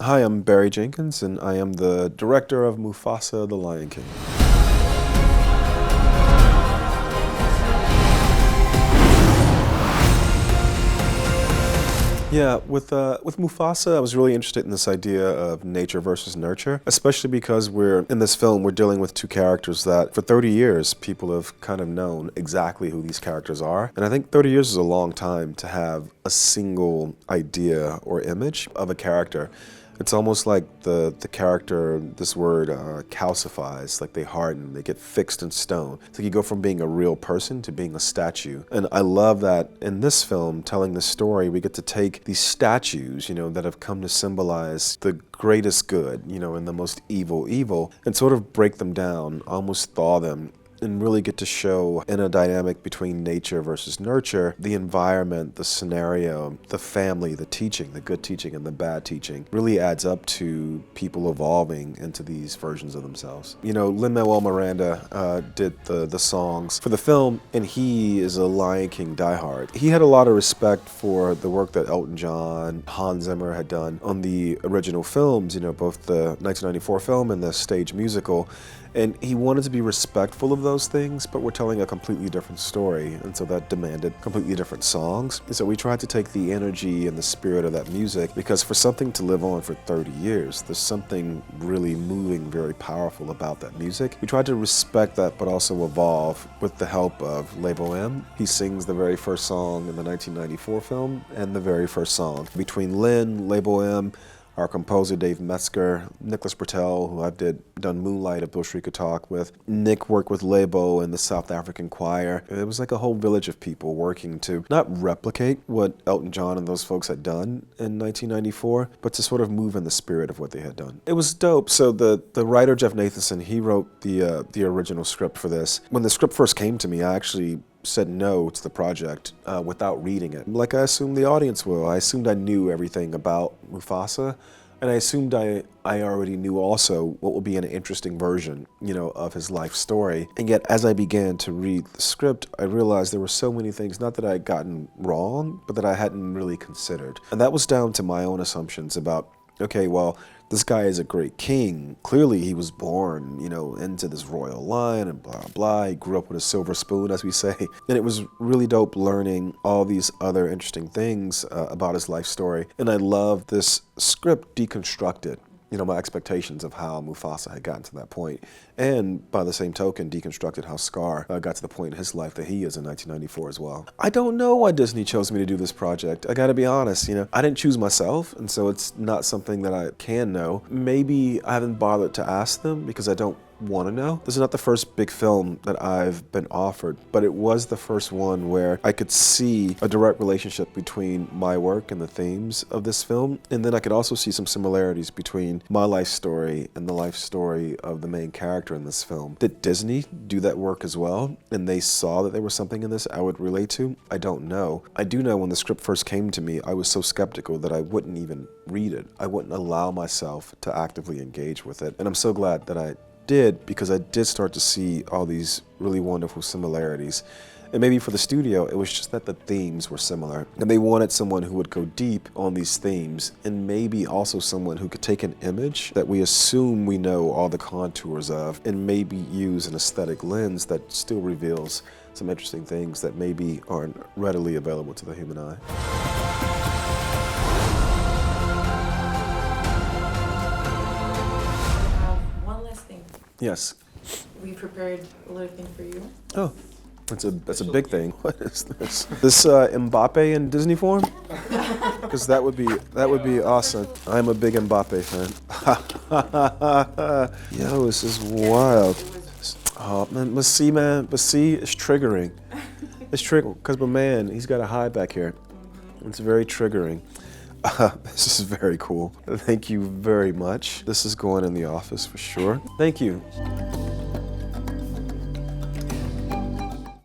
Hi, I'm Barry Jenkins, and I am the director of Mufasa, the Lion King. Yeah, with Mufasa, I was really interested in this idea of nature versus nurture, especially because in this film, we're dealing with two characters that for 30 years, people have kind of known exactly who these characters are. And I think 30 years is a long time to have a single idea or image of a character. It's almost like the character, this word, calcifies, like they harden, they get fixed in stone. It's like you go from being a real person to being a statue. And I love that in this film, telling this story, we get to take these statues, that have come to symbolize the greatest good, and the most evil, and sort of break them down, almost thaw them, and really get to show in a dynamic between nature versus nurture, the environment, the scenario, the family, the teaching, the good teaching and the bad teaching, really adds up to people evolving into these versions of themselves. Lin-Manuel Miranda did the songs for the film, and he is a Lion King diehard. He had a lot of respect for the work that Elton John, Hans Zimmer had done on the original films, both the 1994 film and the stage musical. And he wanted to be respectful of those things, but we're telling a completely different story, and so that demanded completely different songs. And so we tried to take the energy and the spirit of that music, because for something to live on for 30 years, there's something really moving, very powerful about that music. We tried to respect that, but also evolve with the help of Lebo M. He sings the very first song in the 1994 film, and the very first song. Between Lin, Lebo M, our composer Dave Metzger, Nicholas Bertel, who I've done Moonlight, a Bill Shrika talk with. Nick worked with Lebo and the South African choir. It was like a whole village of people working to not replicate what Elton John and those folks had done in 1994, but to sort of move in the spirit of what they had done. It was dope. So the writer Jeff Nathanson, he wrote the original script for this. When the script first came to me, I actually said no to the project without reading it. Like I assumed the audience will. I assumed I knew everything about Mufasa, and I assumed I already knew also what would be an interesting version, of his life story. And yet, as I began to read the script, I realized there were so many things, not that I had gotten wrong, but that I hadn't really considered. And that was down to my own assumptions about, okay, well, this guy is a great king. Clearly he was born, into this royal line and blah, blah. He grew up with a silver spoon, as we say. And it was really dope learning all these other interesting things about his life story. And I love this script deconstructed, my expectations of how Mufasa had gotten to that point. And by the same token, deconstructed how Scar got to the point in his life that he is in 1994 as well. I don't know why Disney chose me to do this project. I gotta be honest, I didn't choose myself, and so it's not something that I can know. Maybe I haven't bothered to ask them because I don't want to know. This is not the first big film that I've been offered, but it was the first one where I could see a direct relationship between my work and the themes of this film, and then I could also see some similarities between my life story and the life story of the main character in this film. Did Disney do that work as well, and they saw that there was something in this I would relate to? I don't know. I do know when the script first came to me, I was so skeptical that I wouldn't even read it. I wouldn't allow myself to actively engage with it, and I'm so glad that I did, because I did start to see all these really wonderful similarities. And maybe for the studio, it was just that the themes were similar. And they wanted someone who would go deep on these themes, and maybe also someone who could take an image that we assume we know all the contours of, and maybe use an aesthetic lens that still reveals some interesting things that maybe aren't readily available to the human eye. Yes. We prepared a little thing for you. Oh, that's a big thing. What is this? This Mbappe in Disney form? Because that would be awesome. I'm a big Mbappe fan. Yo, this is wild. Oh man, but see, it's triggering. It's triggering because my man, he's got a high back here. It's very triggering. This is very cool. Thank you very much. This is going in the office for sure. Thank you.